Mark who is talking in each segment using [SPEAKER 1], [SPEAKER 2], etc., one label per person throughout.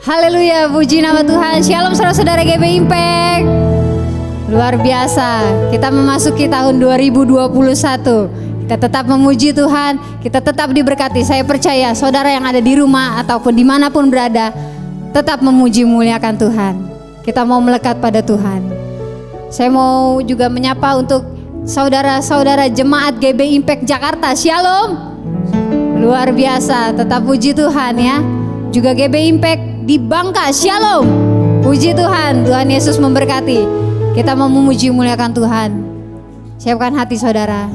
[SPEAKER 1] Haleluya, puji nama Tuhan. Shalom saudara-saudara GB Impact. Luar biasa, kita memasuki tahun 2021. Kita tetap memuji Tuhan, kita tetap diberkati. Saya percaya saudara yang ada di rumah ataupun dimanapun berada, tetap memuji muliakan Tuhan. Kita mau melekat pada Tuhan. Saya mau juga menyapa untuk saudara-saudara jemaat GB Impact Jakarta. Shalom. Luar biasa, tetap puji Tuhan ya. Juga GB Impact di Bangka. Shalom. Puji Tuhan, Tuhan Yesus memberkati. Kita mau memuji muliakan Tuhan. Siapkan hati saudara.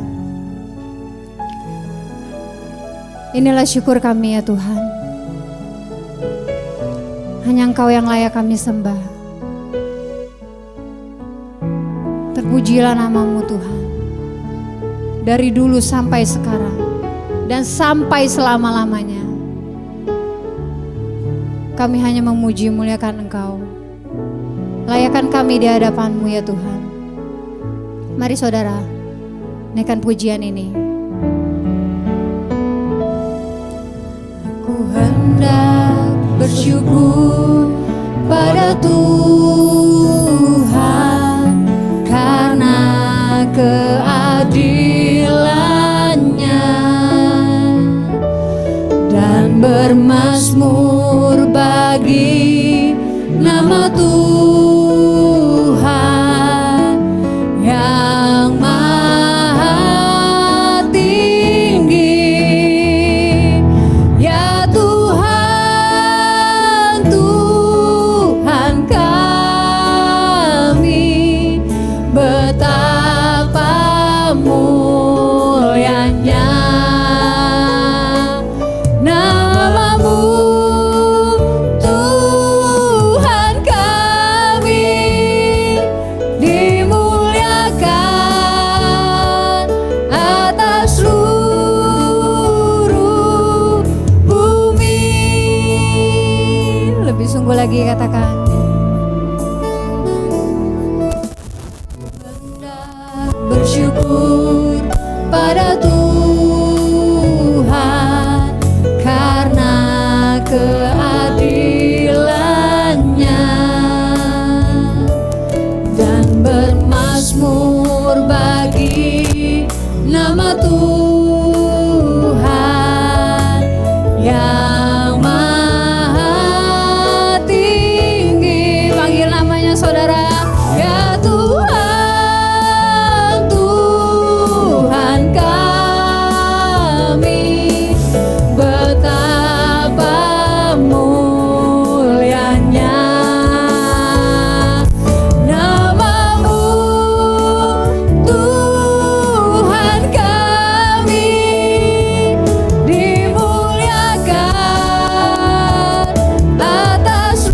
[SPEAKER 1] Inilah syukur kami ya Tuhan. Hanya Engkau yang layak kami sembah. Terpujilah namamu Tuhan. Dari dulu sampai sekarang dan sampai selama-lamanya. Kami hanya memuji muliakan Engkau. Layakan kami di hadapan-Mu ya Tuhan. Mari saudara, naikkan pujian ini. Aku hendak bersyukur pada Tuhan karena keadilan-Nya dan bermazmur bagi nama Tuhan yang maha tinggi. Ya Tuhan, Tuhan kami, betapa mulianya lagi katakan. Hendak bersyukur pada Tuhan karena keadilan-Nya dan bermazmur bagi nama Tuhan yang saudara. Ya Tuhan, Tuhan kami, betapa mulianya nama-Mu Tuhan kami, dimuliakan atas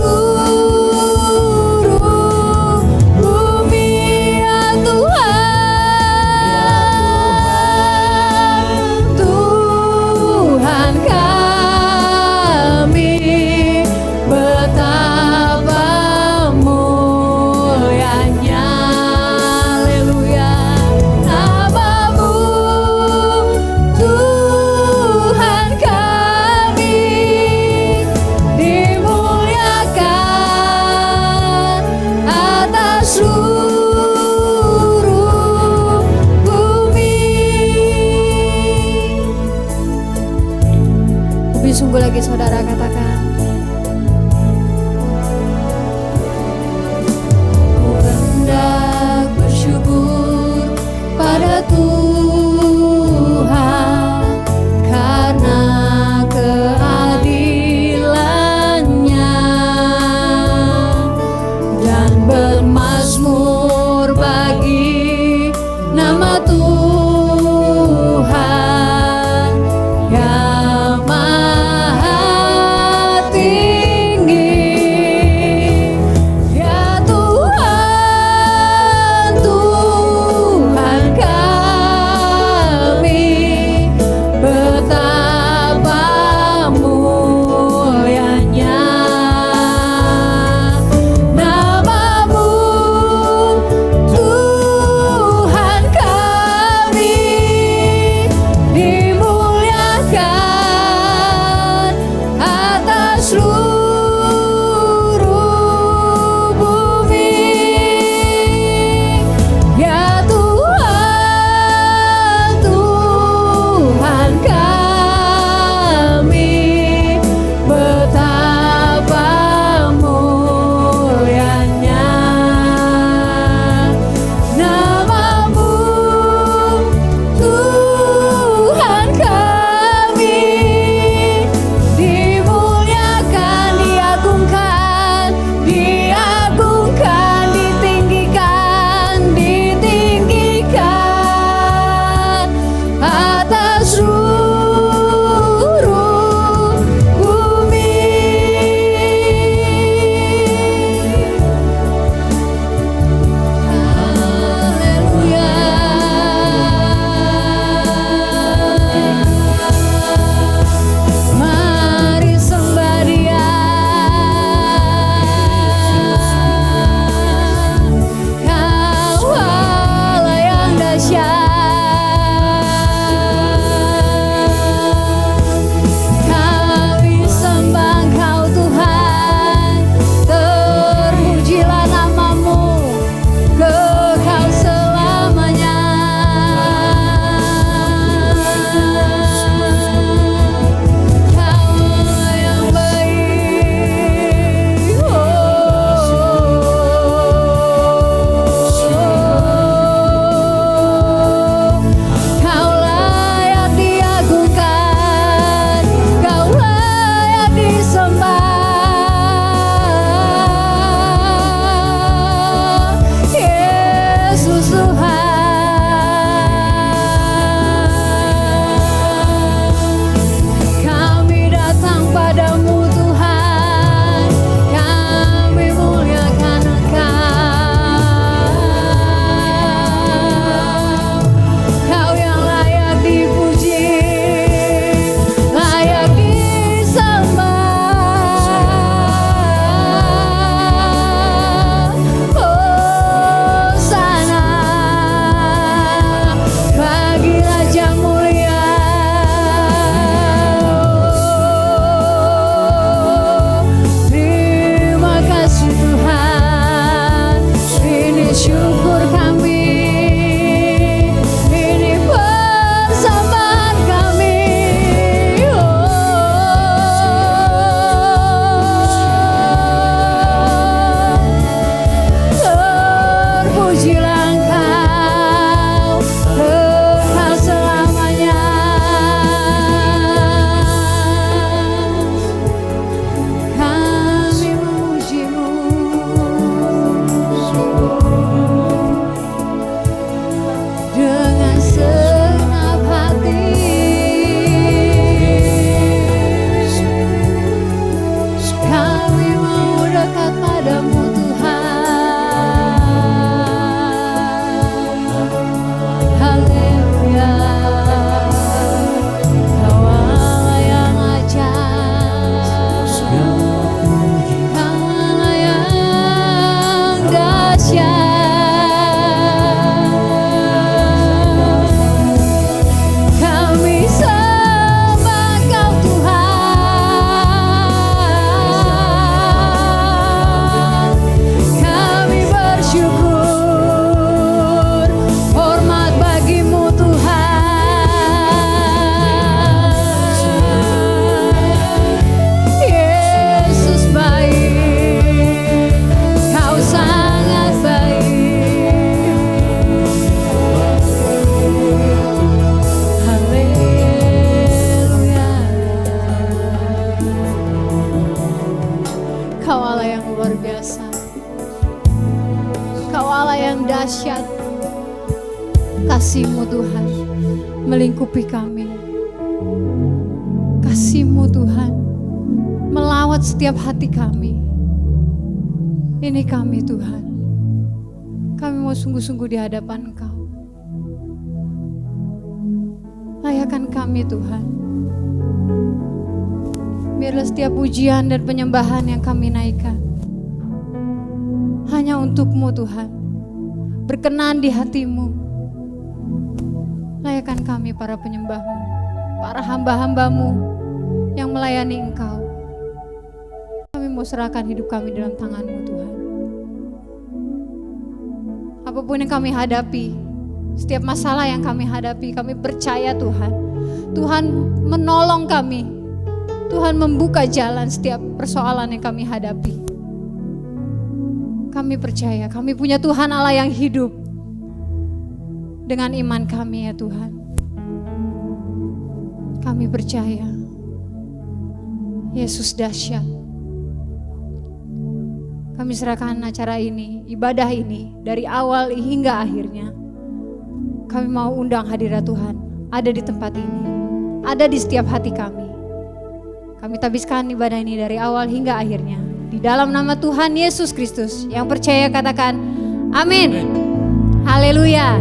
[SPEAKER 1] sungguh lagi saudara katakan. Ku hendak bersyukur pada Tuhan karena keadilan-Nya dan bermazmur bagi nama Tuhan yang maha Yesus Tuhan. Kami datang padamu Tuhan, kami muliakan Engkau. Kau yang layak dipuji, layak disembah. Hosana bagi Raja mulia. Terima kasih Tuhan, ini syukur kami, ini persembahan kami. Terpujilah Engkau, Engkau selamanya. Kami memuji-Mu dengan segenap hati. Kami mau dekat padamu Tuhan. Haleluya. Kau Allah yang ajaib, Kau Allah yang dahsyat. Kami sembah Kau Tuhan. Kami bersyukur, hormat bagimu Tuhan. Yesus baik, Kau sangat baik. Haleluya. Kau Allah yang luar biasa, Kau Allah yang dahsyat. Kasih-Mu Tuhan melingkupi kami. Kasih-Mu Tuhan melawat setiap hati kami. Ini kami Tuhan, kami mau sungguh-sungguh di hadapan Engkau. Layakkan kami Tuhan. Biarlah setiap pujian dan penyembahan yang kami naikkan hanya untuk-Mu Tuhan, berkenan di hati-Mu. Layakkan kami para penyembah-Mu, para hamba-hamba-Mu yang melayani Engkau. Kami mau serahkan hidup kami dalam tangan-Mu Tuhan. Apapun yang kami hadapi, setiap masalah yang kami hadapi, kami percaya Tuhan, Tuhan menolong kami. Tuhan membuka jalan setiap persoalan yang kami hadapi. Kami percaya, kami punya Tuhan Allah yang hidup. Dengan iman kami ya Tuhan, kami percaya Yesus dahsyat. Kami serahkan acara ini, ibadah ini dari awal hingga akhirnya. Kami mau undang hadirat Tuhan ada di tempat ini, ada di setiap hati kami. Kami tabiskan ibadah ini dari awal hingga akhirnya. Di dalam nama Tuhan Yesus Kristus. Yang percaya katakan amin. Haleluya.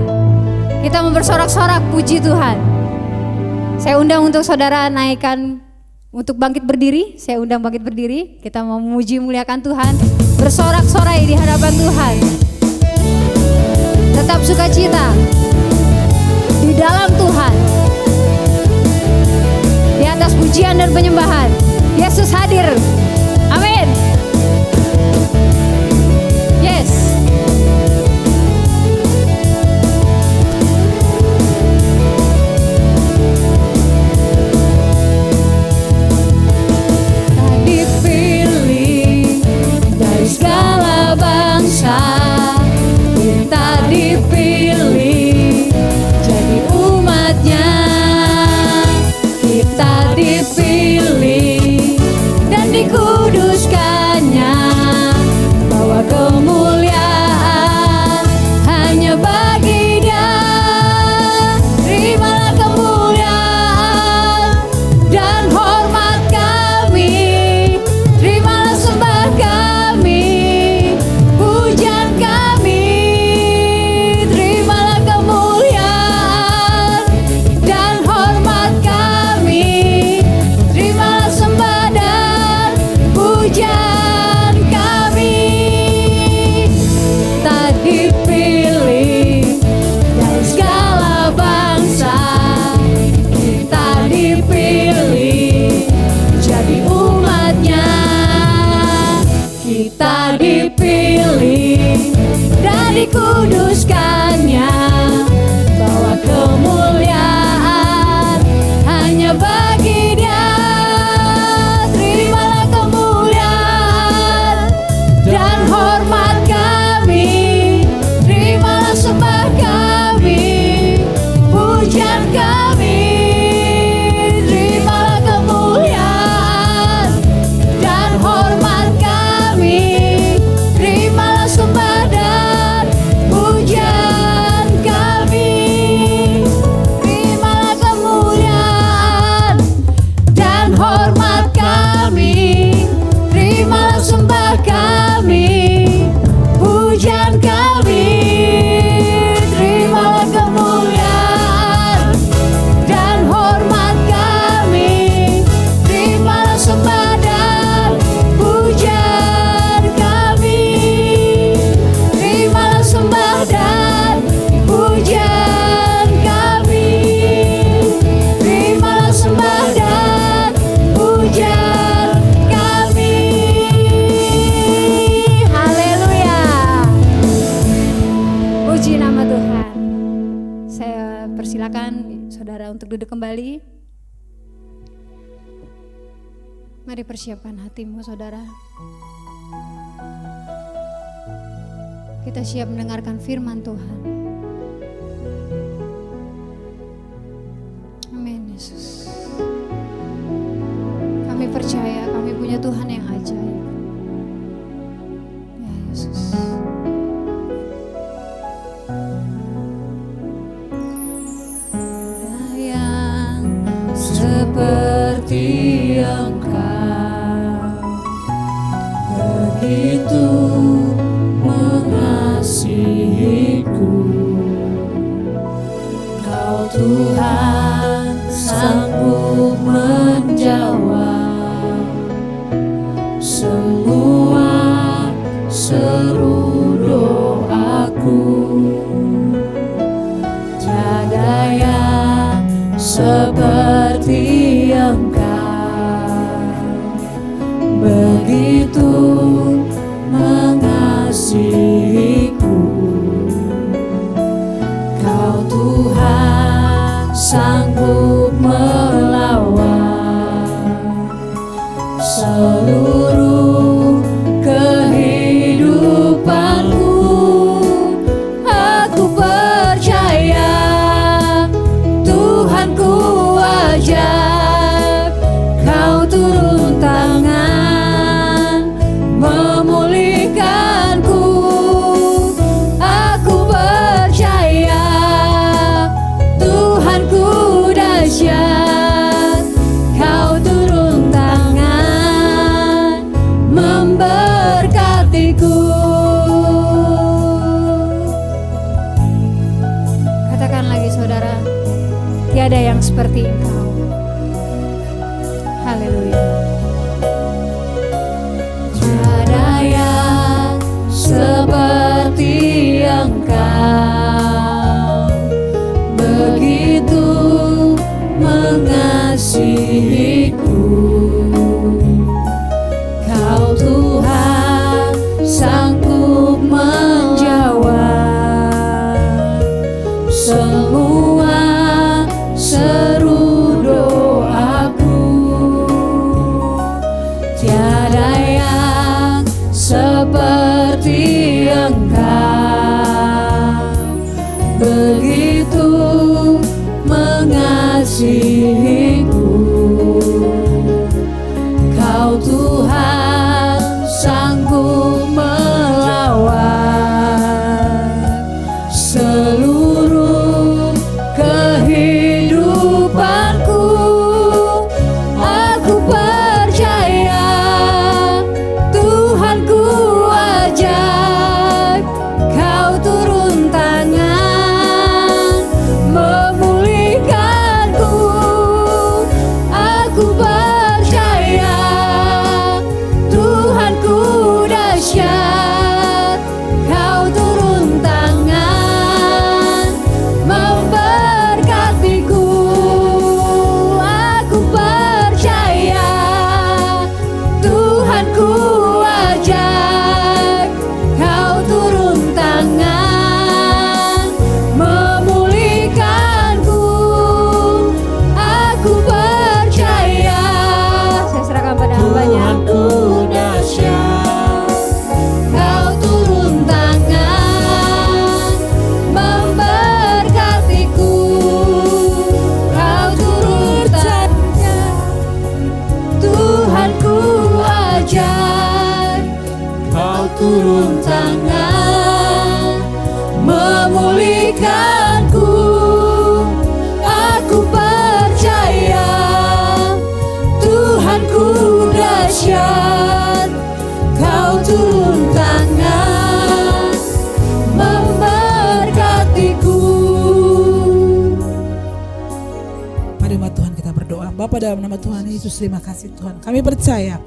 [SPEAKER 1] Kita mau bersorak-sorak puji Tuhan. Saya undang untuk saudara naikkan untuk bangkit berdiri. Saya undang bangkit berdiri. Kita mau memuji muliakan Tuhan. Bersorak-sorai di hadapan Tuhan. Tetap sukacita di dalam Tuhan. Di atas pujian dan penyembahan, Yesus hadir. Amin. Yes. Dipilih dari segala bangsa, kita dipilih jadi umatnya. Kita dipilih dan dikuduskannya, bawa kemuliaan hanya bagi dikuduskannya, bahwa kemuliaan hanya bagi Dia. Terimalah kemuliaan dan hormat kami, terimalah sembah kami, pujian kami. Terimalah kemuliaan dan hormat kami, terimalah sembah dan pujian kami. Terimalah kemuliaan dan hormat kami, terimalah sembah kami, pujian kami. Terimalah kemuliaan dan hormat kami, terimalah sembah dan pujian kami. Terimalah sembah dan pujian kami. Terimalah sembah dan pujian kami. Haleluya. Puji nama Tuhan. Saya persilakan saudara untuk duduk kembali. Mari persiapkan hatimu saudara. Kita siap mendengarkan firman Tuhan. Amin Yesus. Kami percaya kami punya Tuhan yang ajaib. Ya Yesus. Yang seperti Engkau, begitu mengasihiku. Kau Tuhan sanggup menjawab semua seru doaku. Tiada yang seperti Engkau, begitu mengasihiku. Kau Tuhan sanggup melawan seluruh kehidupanku. Aku percaya Tuhanku ajaib. Kau turun tangan memulihkanku. Aku percaya Tuhanku dahsyat. Kau turun tangan memberkatiku. Katakan lagi saudara, tiada yang seperti Engkau. Haleluya. Tiada yang seperti Engkau, begitu mengasihiku. Kau Tuhan sanggup menjawab semua seru kebaikan-Ku. Aku percaya Tuhanku dahsyat, Kau turun tangan memberkatiku.
[SPEAKER 2] Mari umat Tuhan kita berdoa. Bapa, dalam nama Tuhan Yesus, terima kasih Tuhan. Kami percaya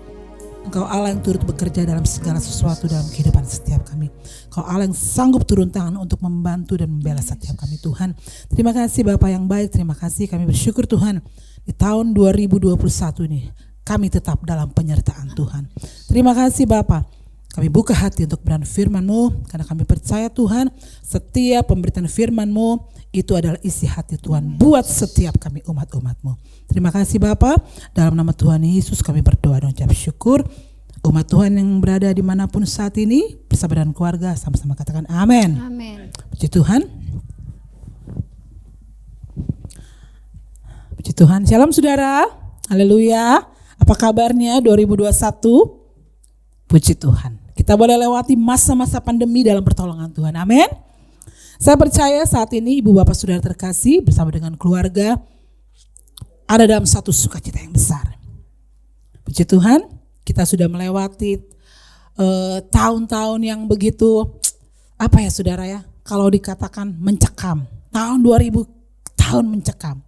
[SPEAKER 2] Engkau Allah yang turut bekerja dalam segala sesuatu dalam kehidupan setiap kami. Engkau Allah yang sanggup turun tangan untuk membantu dan membela setiap kami Tuhan. Terima kasih Bapa yang baik, terima kasih, kami bersyukur Tuhan. Di tahun 2021 ini kami tetap dalam penyertaan Tuhan. Terima kasih Bapa. Kami buka hati untuk berani firman-Mu, karena kami percaya Tuhan setiap pemberitaan firman-Mu itu adalah isi hati Tuhan buat setiap kami umat-umat-Mu. Terima kasih Bapa, dalam nama Tuhan Yesus kami berdoa dan ucap syukur. Umat Tuhan yang berada dimanapun saat ini bersama dengan keluarga sama-sama katakan amin.
[SPEAKER 1] Amin.
[SPEAKER 2] Puji Tuhan. Puji Tuhan. Shalom saudara. Haleluya. Apa kabarnya 2021? Puji Tuhan. Kita boleh lewati masa-masa pandemi dalam pertolongan Tuhan. Amin. Saya percaya saat ini ibu bapak saudara terkasih bersama dengan keluarga ada dalam satu sukacita yang besar. Puji Tuhan, kita sudah melewati tahun-tahun yang begitu apa ya saudara ya, kalau dikatakan mencekam. Tahun 2000 tahun mencekam.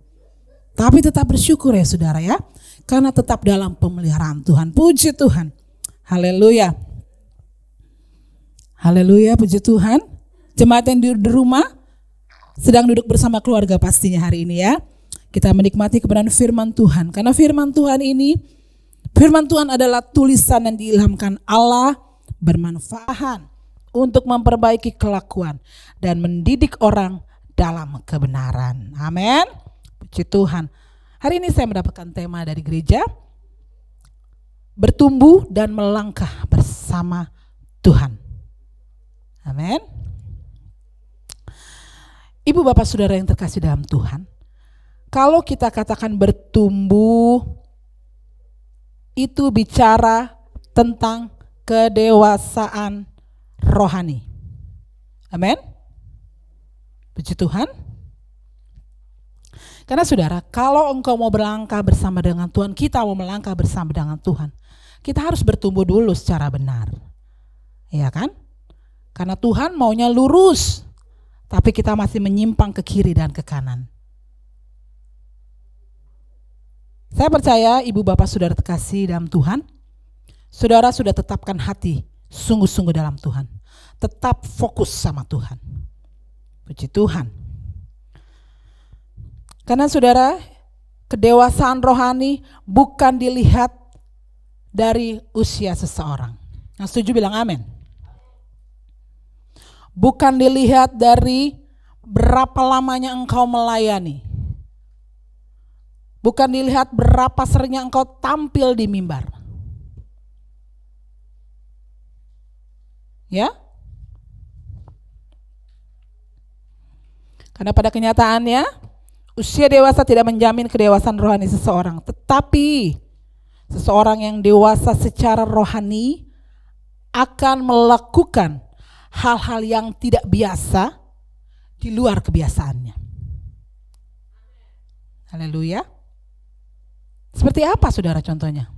[SPEAKER 2] Tapi tetap bersyukur ya saudara ya, karena tetap dalam pemeliharaan Tuhan. Puji Tuhan. Haleluya. Haleluya, puji Tuhan. Jemaat yang di rumah sedang duduk bersama keluarga pastinya hari ini ya. Kita menikmati kebenaran firman Tuhan. Karena firman Tuhan ini, firman Tuhan adalah tulisan yang diilhamkan Allah, bermanfaat untuk memperbaiki kelakuan dan mendidik orang dalam kebenaran. Amin. Puji Tuhan. Hari ini saya mendapatkan tema dari gereja, bertumbuh dan melangkah bersama Tuhan. Amin. Ibu bapak saudara yang terkasih dalam Tuhan, kalau kita katakan bertumbuh, itu bicara tentang kedewasaan rohani. Amin. Puji Tuhan. Karena saudara, kalau engkau mau berlangkah bersama dengan Tuhan, kita mau melangkah bersama dengan Tuhan, kita harus bertumbuh dulu secara benar. Iya kan? Karena Tuhan maunya lurus, tapi kita masih menyimpang ke kiri dan ke kanan. Saya percaya ibu bapak saudara terkasih dalam Tuhan, saudara sudah tetapkan hati sungguh-sungguh dalam Tuhan. Tetap fokus sama Tuhan. Puji Tuhan. Karena saudara, kedewasaan rohani bukan dilihat dari usia seseorang. Yang setuju bilang amin. Bukan dilihat dari berapa lamanya engkau melayani. Bukan dilihat berapa seringnya engkau tampil di mimbar. Ya? Karena pada kenyataannya usia dewasa tidak menjamin kedewasaan rohani seseorang. Tetapi seseorang yang dewasa secara rohani akan melakukan hal-hal yang tidak biasa di luar kebiasaannya. Haleluya. Seperti apa saudara contohnya?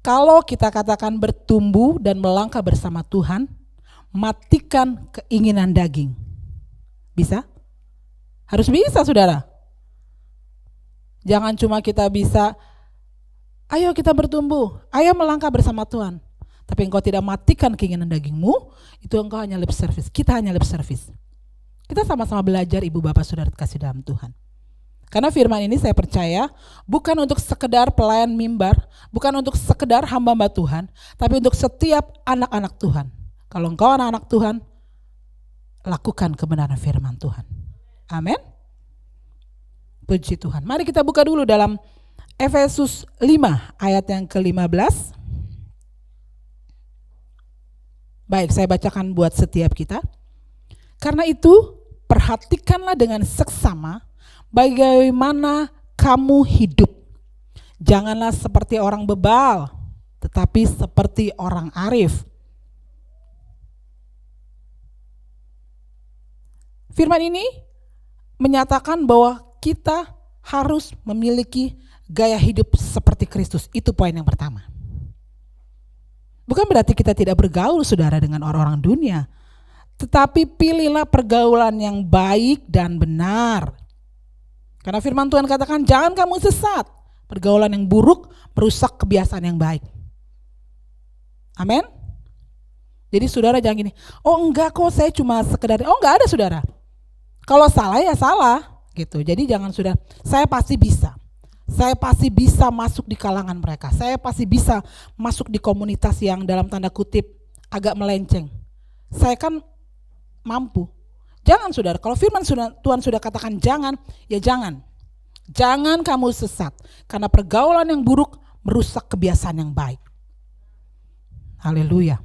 [SPEAKER 2] Kalau kita katakan bertumbuh dan melangkah bersama Tuhan, matikan keinginan daging. Bisa? Harus bisa saudara. Jangan cuma kita bisa, ayo kita bertumbuh, ayo melangkah bersama Tuhan. Tapi engkau tidak matikan keinginan dagingmu, itu engkau hanya lip service, kita hanya lip service. Kita sama-sama belajar ibu bapak saudara kasih dalam Tuhan. Karena firman ini saya percaya bukan untuk sekedar pelayan mimbar, bukan untuk sekedar hamba-hamba Tuhan, tapi untuk setiap anak-anak Tuhan. Kalau engkau anak-anak Tuhan, lakukan kebenaran firman Tuhan. Amin. Puji Tuhan. Mari kita buka dulu dalam Efesus 5 ayat yang ke-15. Baik, saya bacakan buat setiap kita. Karena itu, perhatikanlah dengan seksama bagaimana kamu hidup. Janganlah seperti orang bebal, tetapi seperti orang arif. Firman ini menyatakan bahwa kita harus memiliki gaya hidup seperti Kristus. Itu poin yang pertama. Bukan berarti kita tidak bergaul, saudara, dengan orang-orang dunia. Tetapi pilihlah pergaulan yang baik dan benar. Karena firman Tuhan katakan, jangan kamu sesat. Pergaulan yang buruk merusak kebiasaan yang baik. Amin. Jadi saudara jangan gini, oh enggak kok saya cuma sekedar, oh enggak ada saudara. Kalau salah ya salah gitu. Jadi jangan sudah, saya pasti bisa. Saya pasti bisa masuk di kalangan mereka. Saya pasti bisa masuk di komunitas yang dalam tanda kutip agak melenceng. Saya kan mampu. Jangan saudara, kalau firman Tuhan sudah katakan jangan, ya jangan. Jangan kamu sesat. Karena pergaulan yang buruk merusak kebiasaan yang baik. Haleluya.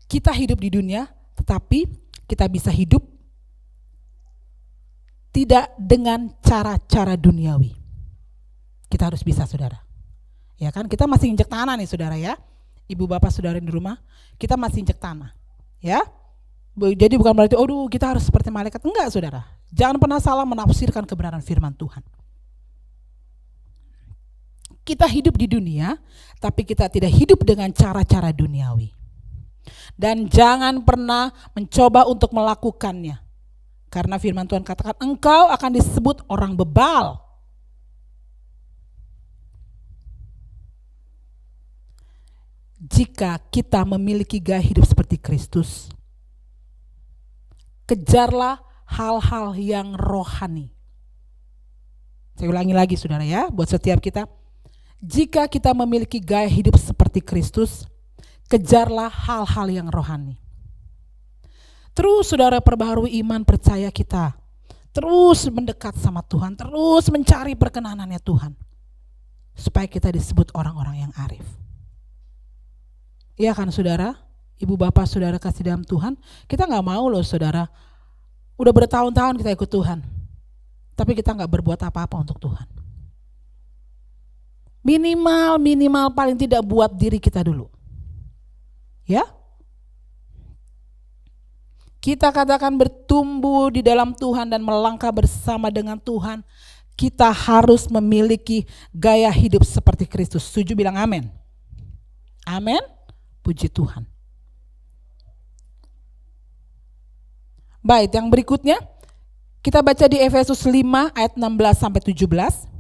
[SPEAKER 2] Kita hidup di dunia, tetapi kita bisa hidup tidak dengan cara-cara duniawi. Kita harus bisa saudara. Ya kan, kita masih injek tanah nih saudara ya. Ibu bapak saudara di rumah, kita masih injek tanah. Ya. Jadi bukan berarti, aduh kita harus seperti malaikat. Enggak saudara. Jangan pernah salah menafsirkan kebenaran firman Tuhan. Kita hidup di dunia, tapi kita tidak hidup dengan cara-cara duniawi. Dan jangan pernah mencoba untuk melakukannya. Karena firman Tuhan katakan engkau akan disebut orang bebal. Jika kita memiliki gaya hidup seperti Kristus, kejarlah hal-hal yang rohani. Saya ulangi lagi saudara ya, buat setiap kita. Jika kita memiliki gaya hidup seperti Kristus, kejarlah hal-hal yang rohani. Terus saudara perbaharui iman percaya kita. Terus mendekat sama Tuhan. Terus mencari perkenanannya Tuhan. Supaya kita disebut orang-orang yang arif. Iya kan saudara? Ibu bapak saudara kasih dalam Tuhan. Kita gak mau loh saudara. Udah bertahun-tahun kita ikut Tuhan. Tapi kita gak berbuat apa-apa untuk Tuhan. Minimal paling tidak buat diri kita dulu. Ya, kita katakan bertumbuh di dalam Tuhan dan melangkah bersama dengan Tuhan. Kita harus memiliki gaya hidup seperti Kristus. Setuju bilang amin. Amin. Puji Tuhan. Baik, yang berikutnya kita baca di Efesus 5 ayat 16 sampai 17.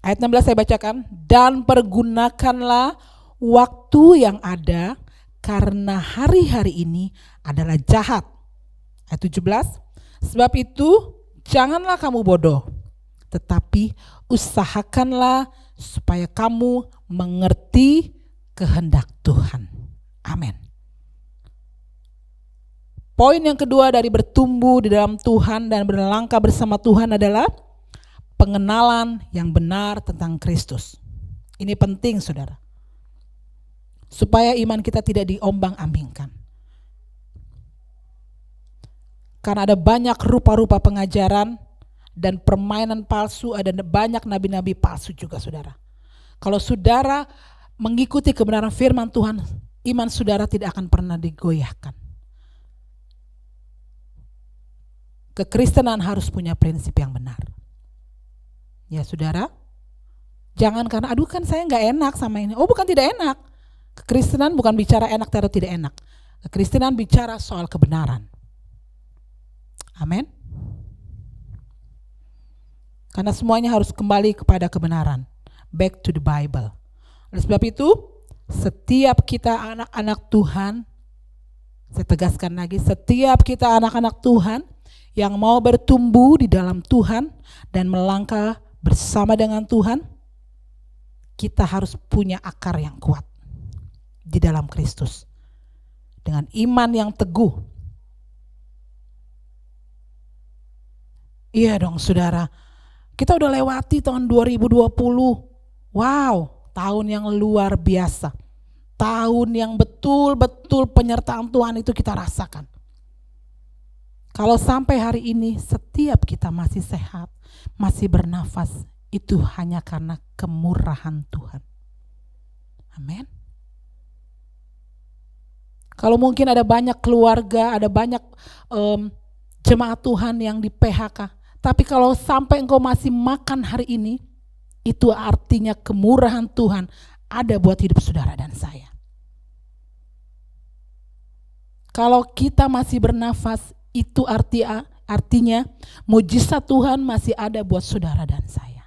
[SPEAKER 2] Ayat 16 saya bacakan, dan pergunakanlah waktu yang ada karena hari-hari ini adalah jahat. Ayat 17, sebab itu janganlah kamu bodoh, tetapi usahakanlah supaya kamu mengerti kehendak Tuhan. Amin. Poin yang kedua dari bertumbuh di dalam Tuhan dan berlangkah bersama Tuhan adalah pengenalan yang benar tentang Kristus. Ini penting saudara. Supaya iman kita tidak diombang-ambingkan. Karena ada banyak rupa-rupa pengajaran dan permainan palsu, ada banyak nabi-nabi palsu juga saudara. Kalau saudara mengikuti kebenaran firman Tuhan, iman saudara tidak akan pernah digoyahkan. Kekristenan harus punya prinsip yang benar. Ya saudara, jangan karena aduh kan saya gak enak sama ini. Oh bukan tidak enak. Kekristenan bukan bicara enak atau tidak enak. Kekristenan bicara soal kebenaran. Amin. Karena semuanya harus kembali kepada kebenaran. Back to the Bible. Oleh sebab itu, setiap kita anak-anak Tuhan, saya tegaskan lagi, setiap kita anak-anak Tuhan yang mau bertumbuh di dalam Tuhan dan melangkah bersama dengan Tuhan, kita harus punya akar yang kuat di dalam Kristus. Dengan iman yang teguh. Iya dong saudara, kita udah lewati tahun 2020. Wow, tahun yang luar biasa. Tahun yang betul-betul penyertaan Tuhan itu kita rasakan. Kalau sampai hari ini setiap kita masih sehat, masih bernafas, itu hanya karena kemurahan Tuhan. Amin. Kalau mungkin ada banyak keluarga, ada banyak jemaat Tuhan yang di PHK. Tapi kalau sampai engkau masih makan hari ini, itu artinya kemurahan Tuhan ada buat hidup saudara dan saya. Kalau kita masih bernafas, itu artinya mujizat Tuhan masih ada buat saudara dan saya.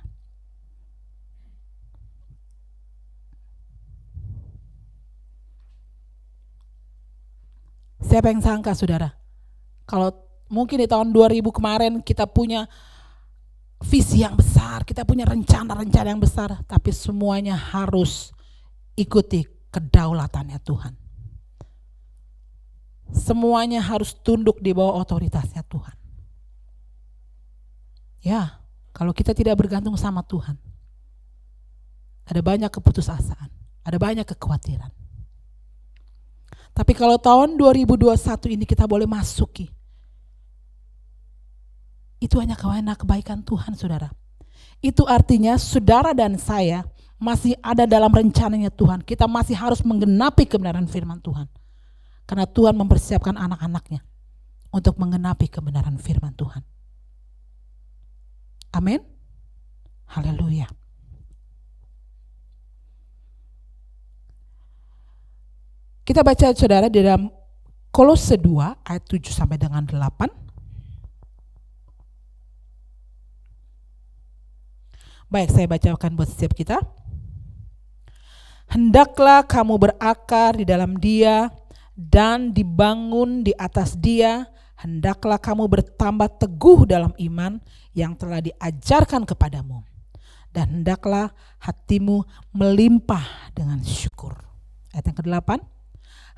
[SPEAKER 2] Siapa yang sangka saudara, kalau mungkin di tahun 2000 kemarin kita punya visi yang besar, kita punya rencana-rencana yang besar, tapi semuanya harus ikuti kedaulatannya Tuhan. Semuanya harus tunduk di bawah otoritasnya Tuhan. Ya, kalau kita tidak bergantung sama Tuhan, ada banyak keputusasaan, ada banyak kekhawatiran. Tapi kalau tahun 2021 ini kita boleh masuki, itu hanya karena kebaikan Tuhan saudara. Itu artinya saudara dan saya masih ada dalam rencananya Tuhan. Kita masih harus menggenapi kebenaran firman Tuhan. Karena Tuhan mempersiapkan anak-anaknya untuk menggenapi kebenaran firman Tuhan. Amin. Haleluya. Kita baca saudara di dalam Kolose 2 ayat 7 sampai dengan 8. Baik, saya bacakan buat setiap kita. Hendaklah kamu berakar di dalam Dia dan dibangun di atas Dia. Hendaklah kamu bertambah teguh dalam iman yang telah diajarkan kepadamu. Dan hendaklah hatimu melimpah dengan syukur. Ayat yang ke-8.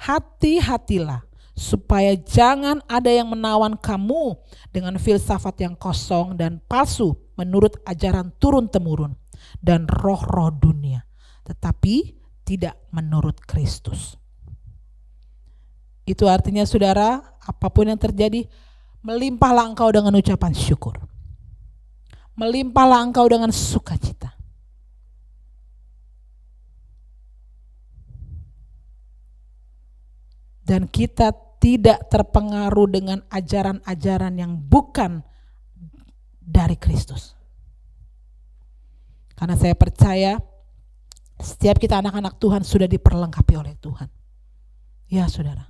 [SPEAKER 2] Hati-hatilah supaya jangan ada yang menawan kamu dengan filsafat yang kosong dan palsu menurut ajaran turun-temurun dan roh-roh dunia, tetapi tidak menurut Kristus. Itu artinya saudara, apapun yang terjadi, melimpahlah engkau dengan ucapan syukur. Melimpahlah engkau dengan sukacita. Dan kita tidak terpengaruh dengan ajaran-ajaran yang bukan dari Kristus. Karena saya percaya setiap kita anak-anak Tuhan sudah diperlengkapi oleh Tuhan. Ya saudara.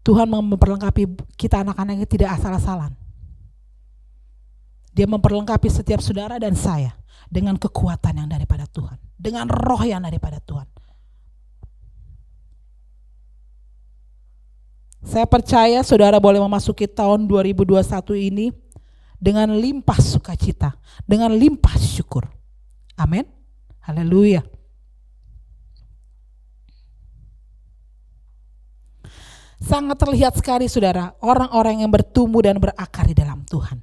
[SPEAKER 2] Tuhan memperlengkapi kita anak-anaknya tidak asal-asalan. Dia memperlengkapi setiap saudara dan saya dengan kekuatan yang daripada Tuhan. Dengan roh yang daripada Tuhan. Saya percaya saudara boleh memasuki tahun 2021 ini dengan limpah sukacita, dengan limpah syukur. Amin. Haleluya. Sangat terlihat sekali saudara, orang-orang yang bertumbuh dan berakar di dalam Tuhan.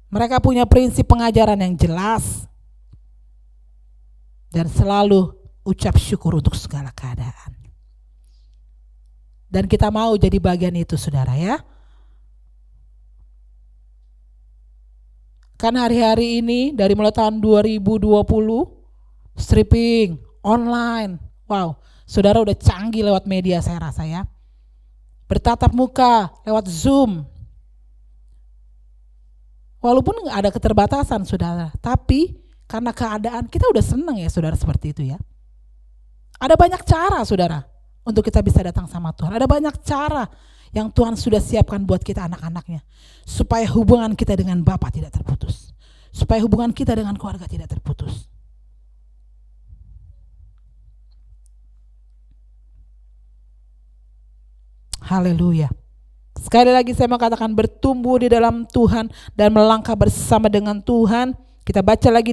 [SPEAKER 2] Mereka punya prinsip pengajaran yang jelas dan selalu ucap syukur untuk segala keadaan. Dan kita mau jadi bagian itu saudara ya. Karena hari-hari ini dari mulai tahun 2020 stripping online. Wow, saudara udah canggih lewat media saya rasa ya. Bertatap muka lewat Zoom. Walaupun ada keterbatasan saudara, tapi karena keadaan kita udah senang ya saudara seperti itu ya. Ada banyak cara saudara untuk kita bisa datang sama Tuhan. Ada banyak cara yang Tuhan sudah siapkan buat kita anak-anaknya. Supaya hubungan kita dengan Bapa tidak terputus. Supaya hubungan kita dengan keluarga tidak terputus. Haleluya. Sekali lagi saya mau katakan bertumbuh di dalam Tuhan dan melangkah bersama dengan Tuhan. Kita baca lagi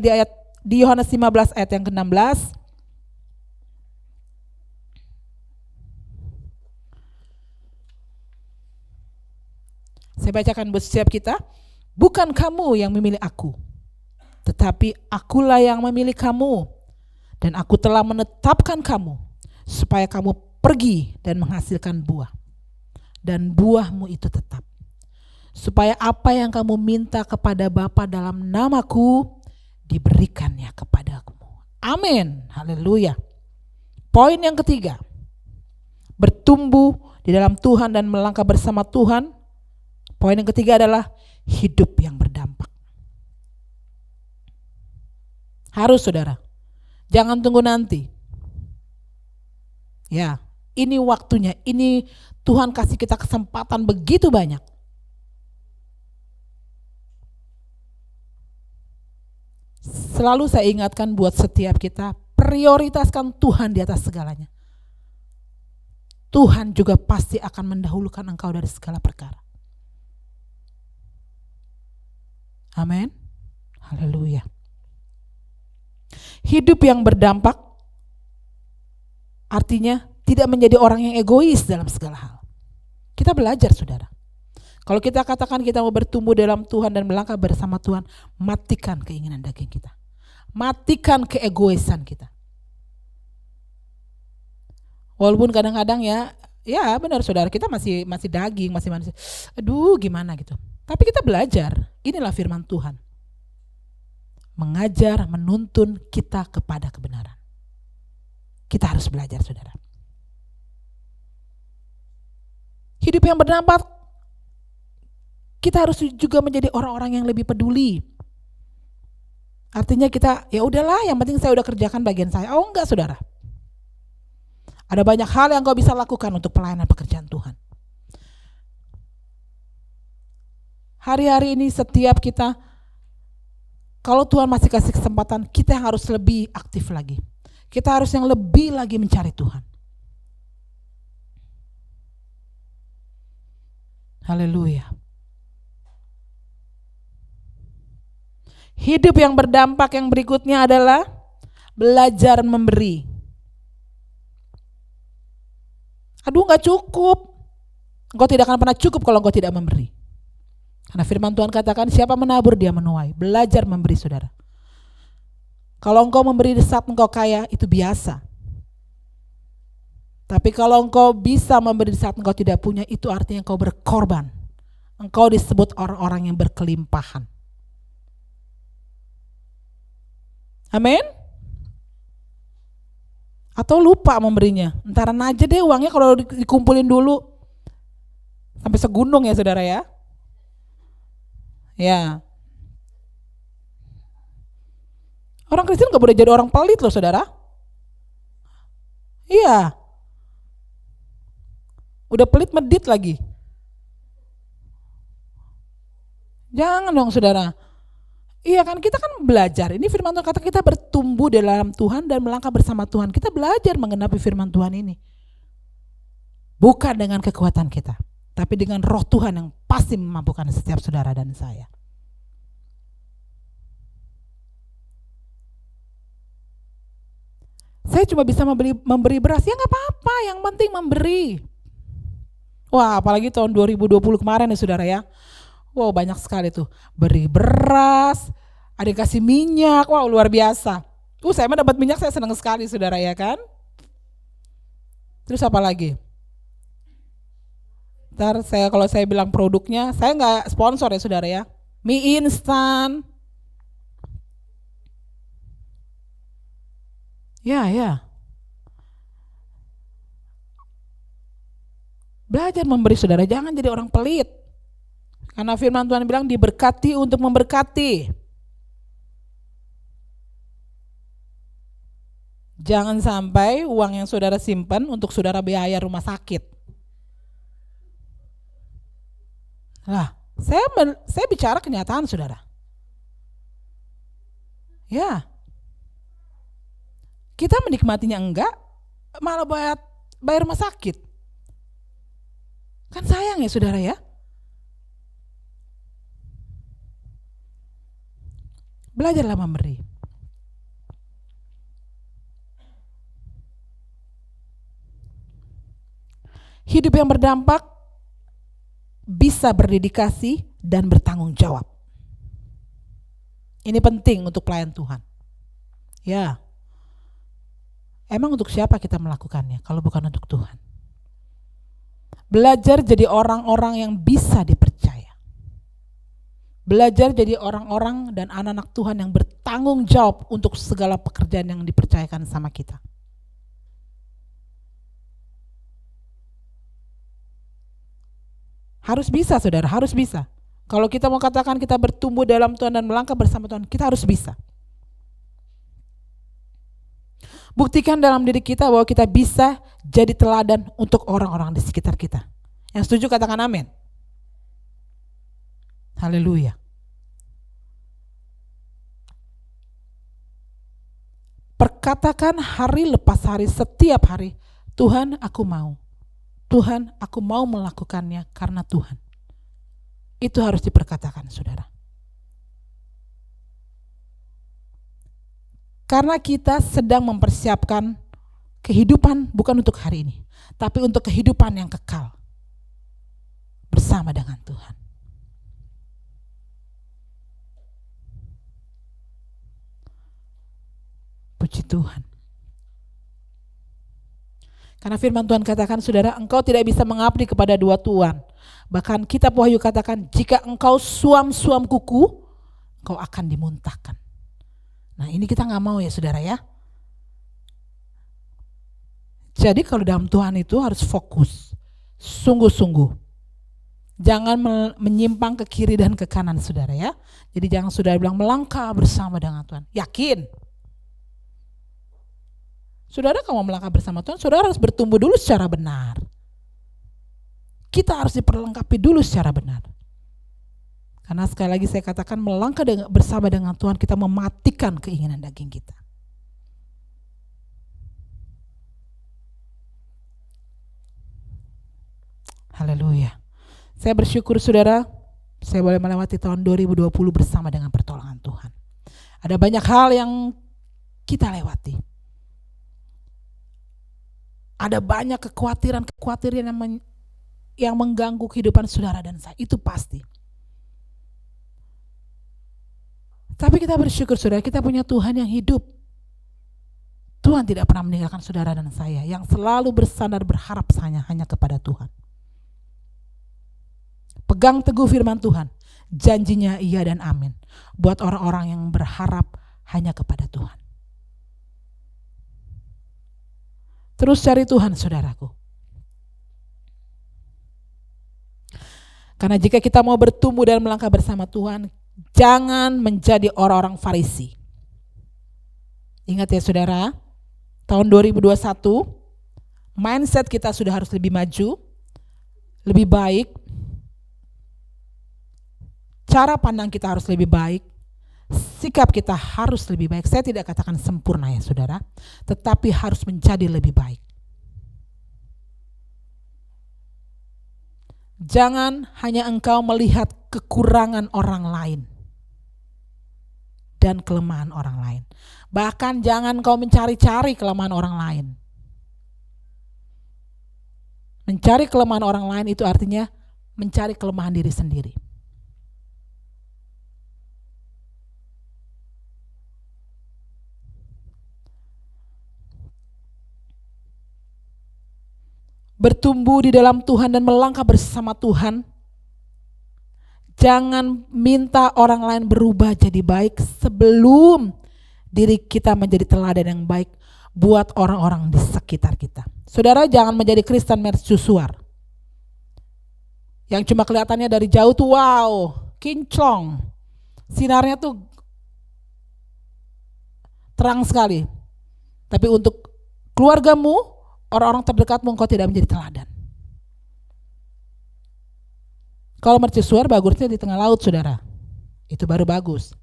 [SPEAKER 2] di Yohanes 15 ayat yang ke-16. Saya bacakan buat setiap kita. Bukan kamu yang memilih aku, tetapi akulah yang memilih kamu. Dan aku telah menetapkan kamu, supaya kamu pergi dan menghasilkan buah. Dan buahmu itu tetap. Supaya apa yang kamu minta kepada Bapa dalam namaku, diberikannya kepadamu. Amin. Haleluya. Poin yang ketiga, bertumbuh di dalam Tuhan dan melangkah bersama Tuhan. Poin yang ketiga adalah hidup yang berdampak. Harus saudara, jangan tunggu nanti. Ya, ini waktunya, ini Tuhan kasih kita kesempatan begitu banyak. Selalu saya ingatkan buat setiap kita, prioritaskan Tuhan di atas segalanya. Tuhan juga pasti akan mendahulukan engkau dari segala perkara. Amin. Haleluya. Hidup yang berdampak artinya tidak menjadi orang yang egois dalam segala hal. Kita belajar saudara. Kalau kita katakan kita mau bertumbuh dalam Tuhan dan melangkah bersama Tuhan, matikan keinginan daging kita. Matikan keegoisan kita. Walaupun kadang-kadang ya benar saudara, kita masih daging, masih manusia. Aduh gimana gitu. Tapi kita belajar, inilah firman Tuhan. Mengajar, menuntun kita kepada kebenaran. Kita harus belajar saudara. Hidup yang berdampak, kita harus juga menjadi orang-orang yang lebih peduli. Artinya kita, ya udahlah yang penting saya udah kerjakan bagian saya. Oh enggak saudara. Ada banyak hal yang kau bisa lakukan untuk pelayanan pekerjaan Tuhan. Hari-hari ini setiap kita, kalau Tuhan masih kasih kesempatan, kita yang harus lebih aktif lagi. Kita harus yang lebih lagi mencari Tuhan. Haleluya. Hidup yang berdampak yang berikutnya adalah belajar memberi. Aduh gak cukup. Engkau tidak akan pernah cukup kalau engkau tidak memberi. Karena firman Tuhan katakan siapa menabur dia menuai. Belajar memberi saudara. Kalau engkau memberi di saat engkau kaya itu biasa. Tapi kalau engkau bisa memberi di saat engkau tidak punya, itu artinya engkau berkorban. Engkau disebut orang-orang yang berkelimpahan. Amin. Atau lupa memberinya. Entaran aja deh uangnya kalau dikumpulin dulu. Sampai segunung ya saudara ya. Ya. Orang Kristen gak boleh jadi orang pelit loh saudara. Iya. Udah pelit medit lagi. Jangan dong saudara. Iya kan kita kan belajar. Ini firman Tuhan kata kita bertumbuh dalam Tuhan dan melangkah bersama Tuhan. Kita belajar menggenapi firman Tuhan ini. Bukan dengan kekuatan kita. Tapi dengan roh Tuhan yang pasti memampukan setiap saudara dan saya. Saya cuma bisa memberi beras, ya gak apa-apa, yang penting memberi. Wah apalagi tahun 2020 kemarin ya saudara ya. Wow banyak sekali tuh, beri beras, ada yang kasih minyak, wow luar biasa. Saya mah dapat minyak saya senang sekali saudara ya kan. Terus apa lagi? Ntar kalau saya bilang produknya, saya nggak sponsor ya saudara ya. Mie instan. Ya. Belajar memberi saudara, jangan jadi orang pelit. Karena firman Tuhan bilang diberkati untuk memberkati. Jangan sampai uang yang saudara simpan untuk saudara biaya rumah sakit. Nah, saya bicara kenyataan saudara. Ya. Kita menikmatinya enggak, malah bayar rumah sakit. Kan sayang ya saudara ya. Belajarlah memberi. Hidup yang berdampak bisa berdedikasi dan bertanggung jawab. Ini penting untuk pelayan Tuhan. Ya. Emang untuk siapa kita melakukannya kalau bukan untuk Tuhan? Belajar jadi orang-orang yang bisa dipercaya. Belajar jadi orang-orang dan anak-anak Tuhan yang bertanggung jawab untuk segala pekerjaan yang dipercayakan sama kita. Harus bisa saudara, harus bisa. Kalau kita mau katakan kita bertumbuh dalam Tuhan dan melangkah bersama Tuhan, kita harus bisa. Buktikan dalam diri kita bahwa kita bisa jadi teladan untuk orang-orang di sekitar kita. Yang setuju katakan amin. Haleluya. Perkatakan hari lepas hari, setiap hari, Tuhan aku mau. Tuhan aku mau melakukannya karena Tuhan. Itu harus diperkatakan saudara. Karena kita sedang mempersiapkan kehidupan bukan untuk hari ini, tapi untuk kehidupan yang kekal bersama dengan Tuhan. Puji Tuhan. Karena firman Tuhan katakan, saudara, engkau tidak bisa mengabdi kepada dua tuan. Bahkan kitab Wahyu katakan, jika engkau suam-suam kuku, engkau akan dimuntahkan. Nah ini kita gak mau ya saudara ya. Jadi kalau dalam Tuhan itu harus fokus, sungguh-sungguh. Jangan menyimpang ke kiri dan ke kanan saudara ya. Jadi jangan saudara bilang melangkah bersama dengan Tuhan. Yakin. Saudara kalau mau melangkah bersama Tuhan, saudara harus bertumbuh dulu secara benar. Kita harus diperlengkapi dulu secara benar. Karena sekali lagi saya katakan melangkah bersama dengan Tuhan, kita mematikan keinginan daging kita. Haleluya. Saya bersyukur saudara, saya boleh melewati tahun 2020 bersama dengan pertolongan Tuhan. Ada banyak hal yang kita lewati. Ada banyak kekhawatiran yang mengganggu kehidupan saudara dan saya, itu pasti. Tapi kita bersyukur saudara, kita punya Tuhan yang hidup. Tuhan tidak pernah meninggalkan saudara dan saya, yang selalu bersandar berharap hanya kepada Tuhan. Pegang teguh firman Tuhan, janjinya iya dan amin. Buat orang-orang yang berharap hanya kepada Tuhan. Terus cari Tuhan saudaraku. Karena jika kita mau bertumbuh dan melangkah bersama Tuhan, jangan menjadi orang-orang Farisi. Ingat ya saudara, tahun 2021, mindset kita sudah harus lebih maju, lebih baik. Cara pandang kita harus lebih baik, sikap kita harus lebih baik. Saya tidak katakan sempurna ya saudara, tetapi harus menjadi lebih baik. Jangan hanya engkau melihat kekurangan orang lain dan kelemahan orang lain. Bahkan jangan kau mencari-cari kelemahan orang lain. Mencari kelemahan orang lain itu artinya mencari kelemahan diri sendiri. Bertumbuh di dalam Tuhan dan melangkah bersama Tuhan. Jangan minta orang lain berubah jadi baik sebelum diri kita menjadi teladan yang baik buat orang-orang di sekitar kita. Saudara, jangan menjadi Kristen mercusuar. Yang cuma kelihatannya dari jauh tuh wow, kinclong. Sinarnya tuh terang sekali. Tapi untuk keluargamu, orang-orang terdekatmu, engkau tidak menjadi teladan. Kalau mercusuar bagusnya di tengah laut saudara, itu baru bagus.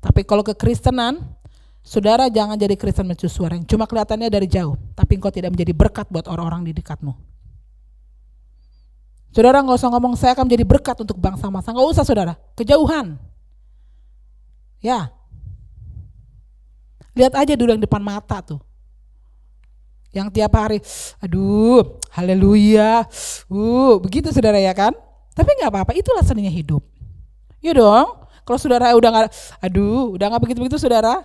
[SPEAKER 2] Tapi kalau kekristenan, saudara jangan jadi Kristen mercusuar yang cuma kelihatannya dari jauh, tapi engkau tidak menjadi berkat buat orang-orang di dekatmu. Saudara nggak usah ngomong saya akan menjadi berkat untuk bangsa-bangsa, nggak usah saudara, kejauhan. Ya, lihat aja dulu yang depan mata tuh. Yang tiap hari, aduh, haleluya, begitu saudara ya kan? Tapi nggak apa-apa, itulah seninya hidup. Ya dong, kalau saudara udah nggak, udah nggak begitu-begitu saudara,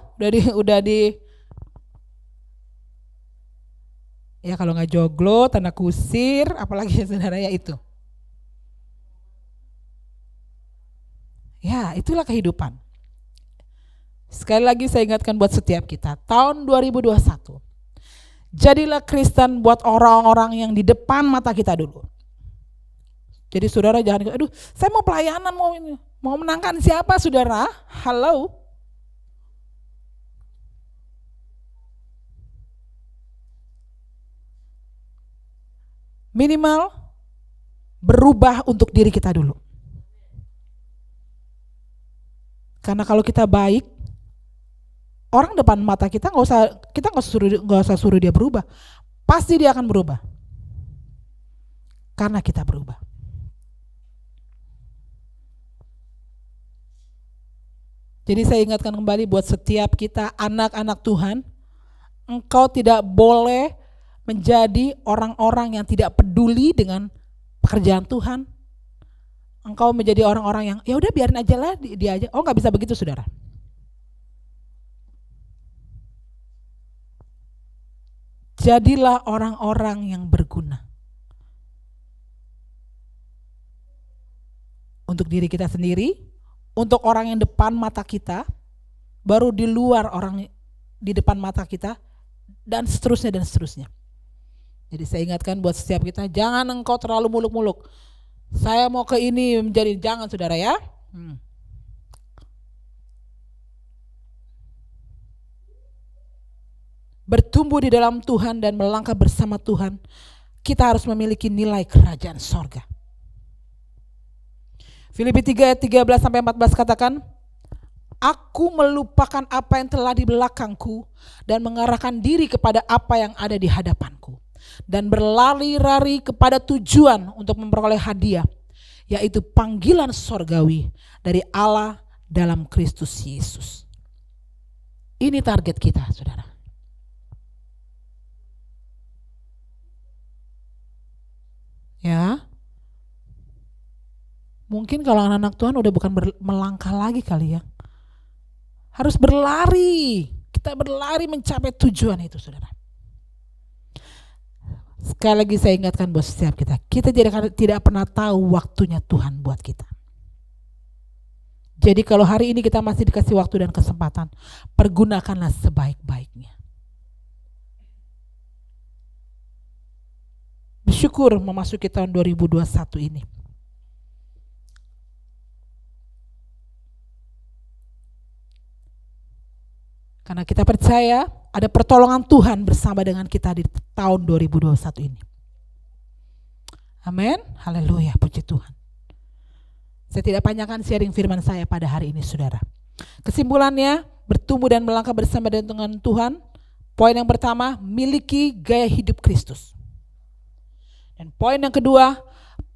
[SPEAKER 2] ya kalau nggak joglo, tanda kusir, apalagi ya saudara ya itu. Ya itulah kehidupan. Sekali lagi saya ingatkan buat setiap kita, tahun 2021. Jadilah Kristen buat orang-orang yang di depan mata kita dulu. Jadi saudara jangan, aduh saya mau pelayanan, mau menangkan siapa saudara? Halo. Minimal berubah untuk diri kita dulu. Karena kalau kita baik, orang depan mata kita nggak usah suruh dia berubah. Pasti dia akan berubah. Karena kita berubah. Jadi saya ingatkan kembali buat setiap kita anak-anak Tuhan, engkau tidak boleh menjadi orang-orang yang tidak peduli dengan pekerjaan Tuhan. Engkau menjadi orang-orang yang ya udah biarin aja lah dia aja. Oh, nggak bisa begitu saudara. Jadilah orang-orang yang berguna untuk diri kita sendiri, untuk orang yang depan mata kita, baru di luar orang di depan mata kita, dan seterusnya dan seterusnya. Jadi saya ingatkan buat setiap kita, jangan engkau terlalu muluk-muluk. Saya mau ke ini menjadi, jangan saudara ya. Bertumbuh di dalam Tuhan dan melangkah bersama Tuhan, kita harus memiliki nilai kerajaan sorga. Filipi 3 ayat 13-14 katakan, aku melupakan apa yang telah di belakangku dan mengarahkan diri kepada apa yang ada di hadapanku, dan berlari-lari kepada tujuan untuk memperoleh hadiah, yaitu panggilan sorgawi dari Allah dalam Kristus Yesus. Ini target kita saudara. Ya, mungkin kalau anak-anak Tuhan udah bukan melangkah lagi kali ya. Harus berlari, kita berlari mencapai tujuan itu saudara. Sekali lagi saya ingatkan buat setiap kita tidak pernah tahu waktunya Tuhan buat kita. Jadi kalau hari ini kita masih dikasih waktu dan kesempatan, pergunakanlah sebaik-baiknya. Bersyukur memasuki tahun 2021 ini. Karena kita percaya ada pertolongan Tuhan bersama dengan kita di tahun 2021 ini. Amin. Haleluya, puji Tuhan. Saya tidak panjangkan sharing firman saya pada hari ini saudara. Kesimpulannya, bertumbuh dan melangkah bersama dengan Tuhan. Poin yang pertama, miliki gaya hidup Kristus. Dan poin yang kedua,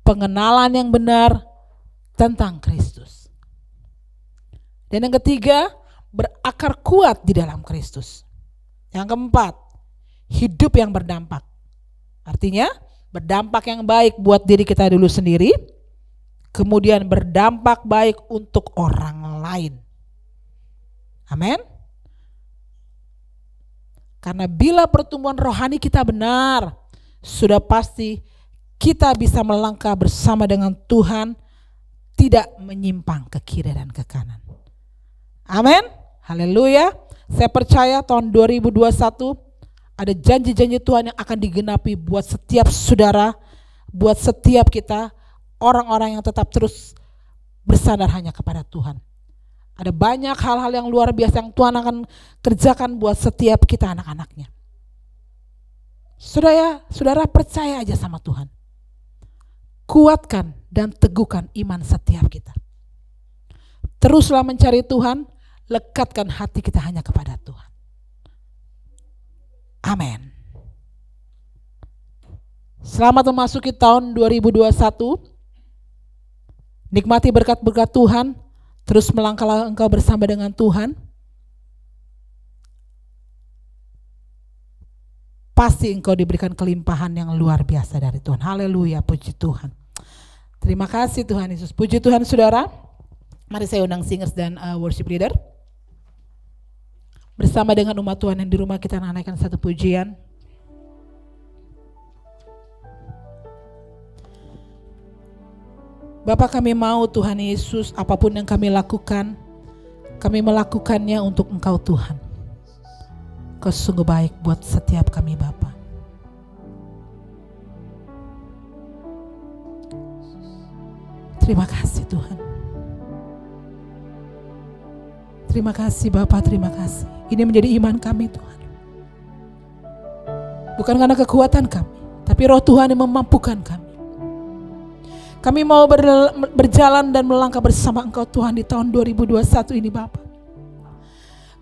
[SPEAKER 2] pengenalan yang benar tentang Kristus. Dan yang ketiga, berakar kuat di dalam Kristus. Yang keempat, hidup yang berdampak. Artinya berdampak yang baik buat diri kita dulu sendiri, kemudian berdampak baik untuk orang lain. Amin. Karena bila pertumbuhan rohani kita benar, sudah pasti kita bisa melangkah bersama dengan Tuhan, tidak menyimpang ke kiri dan ke kanan. Amin. Haleluya. Saya percaya tahun 2021 ada janji-janji Tuhan yang akan digenapi buat setiap saudara, buat setiap kita, orang-orang yang tetap terus bersandar hanya kepada Tuhan. Ada banyak hal-hal yang luar biasa yang Tuhan akan kerjakan buat setiap kita anak-anaknya. Saudara percaya aja sama Tuhan. Kuatkan dan teguhkan iman setiap kita. Teruslah mencari Tuhan, lekatkan hati kita hanya kepada Tuhan. Amin. Selamat memasuki tahun 2021. Nikmati berkat-berkat Tuhan, terus melangkahlah engkau bersama dengan Tuhan. Pasti engkau diberikan kelimpahan yang luar biasa dari Tuhan. Haleluya, puji Tuhan. Terima kasih Tuhan Yesus. Puji Tuhan saudara. Mari saya undang singers dan worship leader. Bersama dengan umat Tuhan yang di rumah kita naikkan satu pujian. Bapa, kami mau Tuhan Yesus, apapun yang kami lakukan, kami melakukannya untuk Engkau Tuhan. Kau sungguh baik buat setiap kami Bapa. Terima kasih Tuhan. Terima kasih Bapa, terima kasih. Ini menjadi iman kami Tuhan. Bukan karena kekuatan kami, tapi Roh Tuhan yang memampukan kami. Kami mau berjalan dan melangkah bersama Engkau Tuhan di tahun 2021 ini Bapa.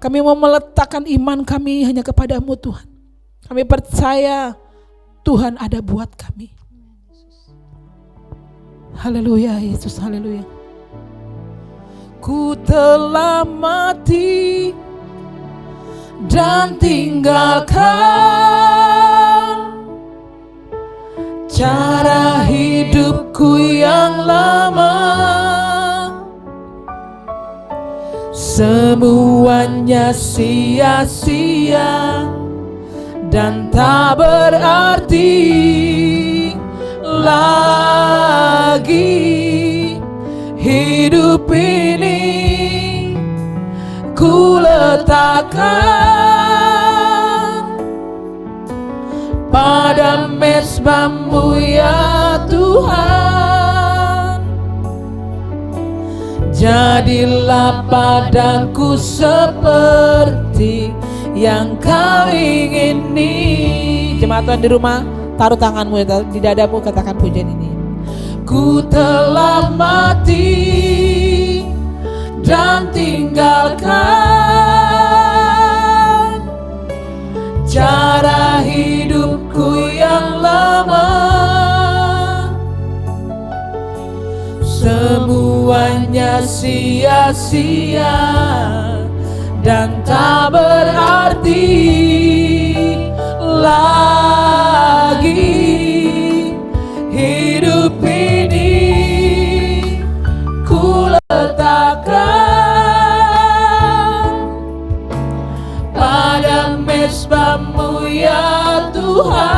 [SPEAKER 2] Kami mau meletakkan iman kami hanya kepadamu Tuhan. Kami percaya Tuhan ada buat kami. Haleluya Yesus, haleluya. Ku telah mati dan tinggalkan cara hidupku yang lama. Semuanya sia-sia dan tak berarti lagi. Hidup ini ku letakkan pada mezbah-Mu ya Tuhan. Jadilah padaku seperti yang Kau ingini. Jemaat Tuhan di rumah, taruh tanganmu di dadamu, katakan pujian ini. Ku telah mati dan tinggalkan cara hidupku yang lama. Semuanya sia-sia dan tak berarti lagi. Hidup ini ku letakkan pada mezbah-Mu ya Tuhan.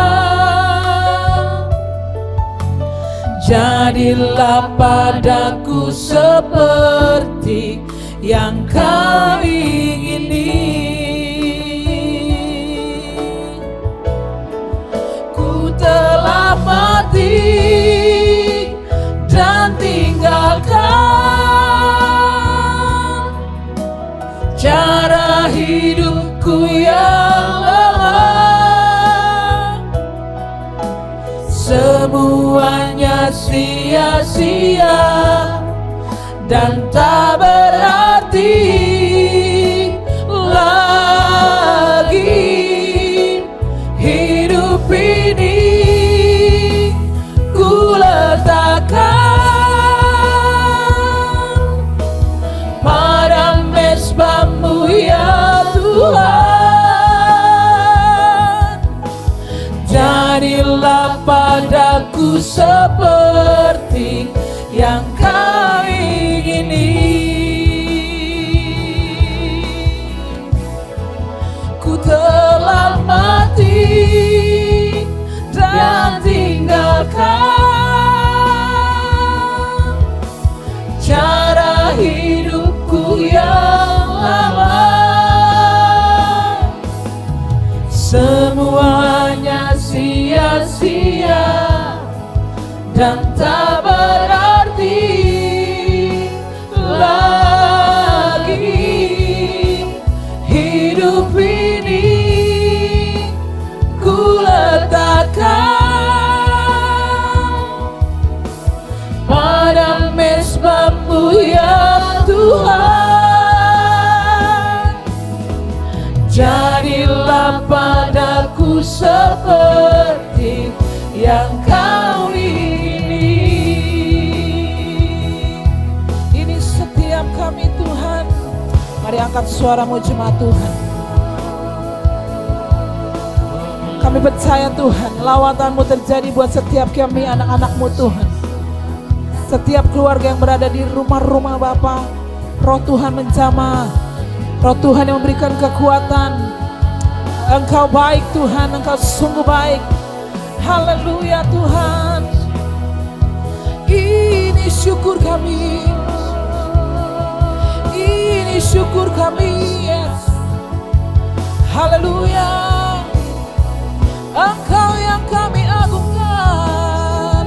[SPEAKER 2] Jadilah padaku seperti yang Kau ingini. Ku telah mati dan tinggalkan cara hidupku yang lama. Semuanya sia-sia dan tak berarti lagi. Hidup ini ku letakkan pada mezbah-Mu ya Tuhan. Jadilah padaku seperti yang Kau ingini. Ku telah mati dan tinggalkan cara hidupku yang lama. Semuanya sia-sia dan tak berarti lagi. Hidup ini ku letakkan pada mezbah-Mu ya Tuhan. Jadilah padaku seperti yang Kau ingini. Ini setiap kami Tuhan. Mari angkat suaramu jemaat Tuhan. Kami percaya Tuhan, lawatan-Mu terjadi buat setiap kami anak-anak-Mu Tuhan. Setiap keluarga yang berada di rumah-rumah Bapa, Roh Tuhan menjamah. Roh Tuhan yang memberikan kekuatan. Engkau baik Tuhan, Engkau sungguh baik. Haleluya Tuhan. Ini syukur kami. Ini syukur kami, yes. Haleluya. Engkau yang kami agungkan,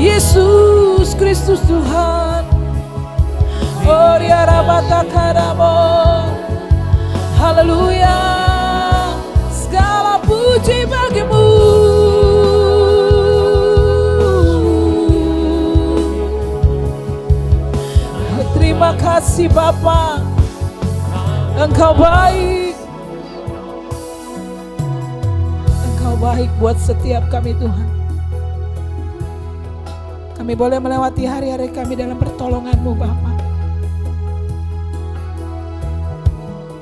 [SPEAKER 2] Yesus. Yesus Kristus Tuhan. Oh riarabata karamo. Haleluya. Segala puji bagimu. Terima kasih Bapa, Engkau baik. Engkau baik buat setiap kami Tuhan. Kami boleh melewati hari-hari kami dalam pertolongan-Mu Bapa.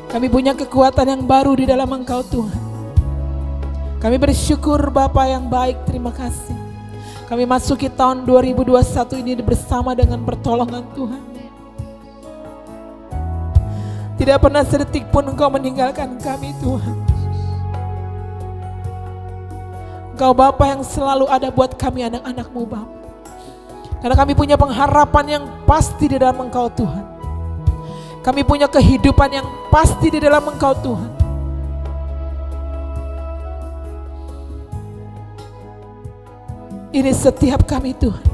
[SPEAKER 2] Kami punya kekuatan yang baru di dalam Engkau Tuhan. Kami bersyukur Bapa yang baik, terima kasih. Kami masuki tahun 2021 ini bersama dengan pertolongan Tuhan. Tidak pernah sedetik pun Engkau meninggalkan kami Tuhan. Engkau Bapa yang selalu ada buat kami anak-anak-Mu Bapa. Karena kami punya pengharapan yang pasti di dalam Engkau Tuhan. Kami punya kehidupan yang pasti di dalam Engkau Tuhan. Ini setiap kami Tuhan.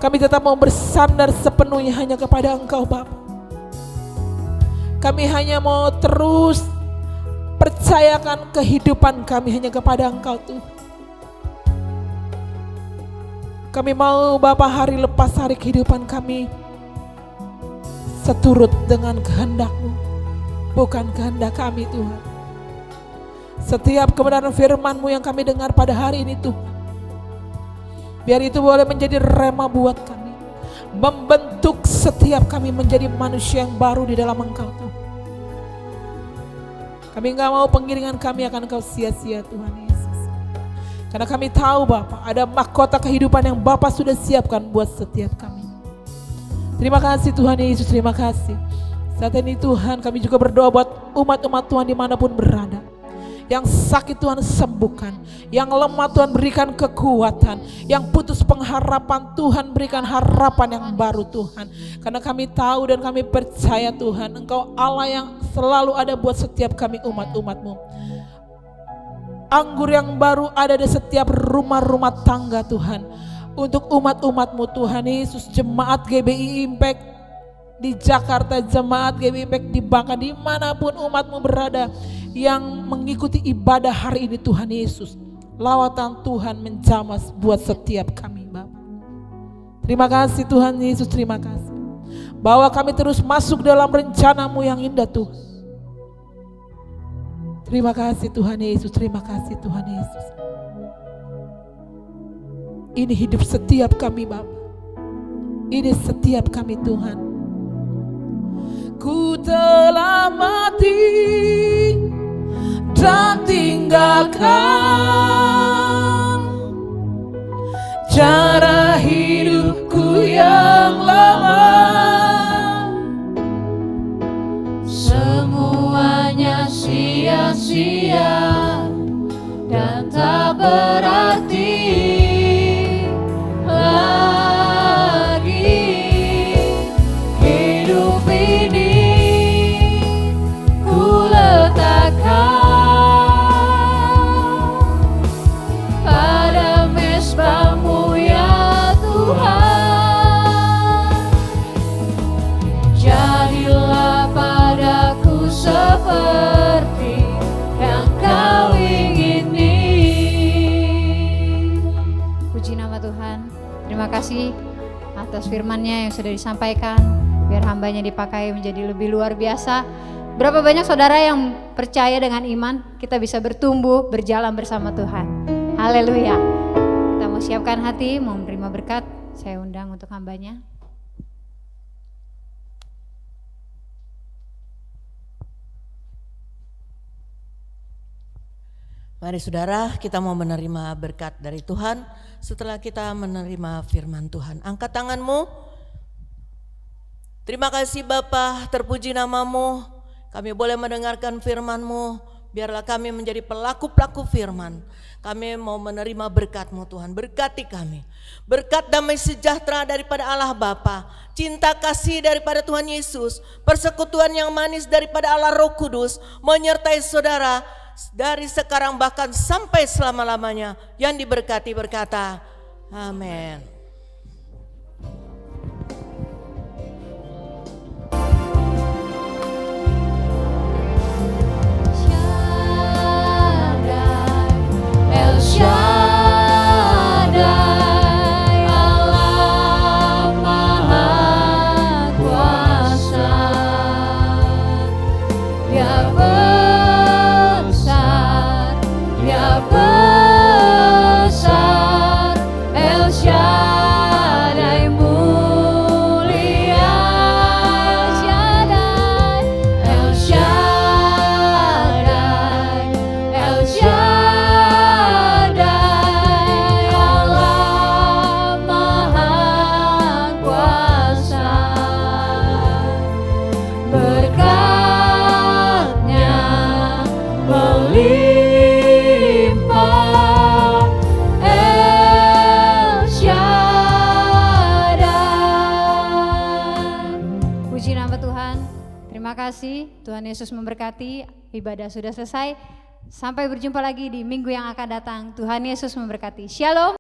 [SPEAKER 2] Kami tetap mau bersandar sepenuhnya hanya kepada Engkau Bapa. Kami hanya mau terus percayakan kehidupan kami hanya kepada Engkau Tuhan. Kami mau Bapa hari lepas hari kehidupan kami seturut dengan kehendak-Mu, bukan kehendak kami Tuhan. Setiap kebenaran firman-Mu yang kami dengar pada hari ini Tuhan, biar itu boleh menjadi rema buat kami, membentuk setiap kami menjadi manusia yang baru di dalam Engkau Tuhan. Kami gak mau pengiringan kami akan Engkau sia-sia Tuhan Yesus. Karena kami tahu Bapa, ada mahkota kehidupan yang Bapa sudah siapkan buat setiap kami. Terima kasih Tuhan Yesus, terima kasih. Saat ini Tuhan kami juga berdoa buat umat-umat Tuhan dimanapun berada. Yang sakit Tuhan sembuhkan, yang lemah Tuhan berikan kekuatan, yang putus pengharapan Tuhan berikan harapan yang baru Tuhan. Karena kami tahu dan kami percaya Tuhan, Engkau Allah yang selalu ada buat setiap kami umat-umat-Mu. Anggur yang baru ada di setiap rumah-rumah tangga Tuhan. Untuk umat-umat-Mu Tuhan Yesus, jemaat GBI Impact di Jakarta, jemaat GBI Impact di Bangka, dimanapun umat-Mu berada yang mengikuti ibadah hari ini Tuhan Yesus, lawatan Tuhan menjamah buat setiap kami Bapa. Terima kasih Tuhan Yesus, terima kasih bahwa kami terus masuk dalam rencana-Mu yang indah Tuhan. Terima kasih Tuhan Yesus, terima kasih Tuhan Yesus. Ini hidup setiap kami Bapa, ini setiap kami Tuhan. Ku telah mati dan tinggalkan cara hidupku yang lama.
[SPEAKER 1] Semuanya sia-sia dan tak berarti lagi. Hidup ini ku letakkan seperti yang Kau ingini. Puji nama Tuhan. Terima kasih atas firman-Nya yang sudah disampaikan. Biar hambanya dipakai menjadi lebih luar biasa. Berapa banyak saudara yang percaya dengan iman, kita bisa bertumbuh, berjalan bersama Tuhan. Haleluya. Kita mau siapkan hati, mau menerima berkat. Saya undang untuk hambanya.
[SPEAKER 3] Mari saudara, kita mau menerima berkat dari Tuhan setelah kita menerima firman Tuhan. Angkat tanganmu. Terima kasih Bapa, terpuji nama-Mu. Kami boleh mendengarkan firman-Mu. Biarlah kami menjadi pelaku-pelaku firman. Kami mau menerima berkat-Mu Tuhan. Berkati kami. Berkat damai sejahtera daripada Allah Bapa, cinta kasih daripada Tuhan Yesus, persekutuan yang manis daripada Allah Roh Kudus menyertai saudara dari sekarang bahkan sampai selama-lamanya. Yang diberkati berkata, Amin.
[SPEAKER 1] El Shaddai, Allah Maha Kuasa. Dia besar, El Shaddai mulia, El Shaddai, El Shaddai, Allah Maha Kuasa. Berkat-Nya melimpah, El Shaddai. Puji nama Tuhan. Terima kasih, Tuhan Yesus memberkati. Ibadah sudah selesai. Sampai berjumpa lagi di minggu yang akan datang. Tuhan Yesus memberkati. Shalom.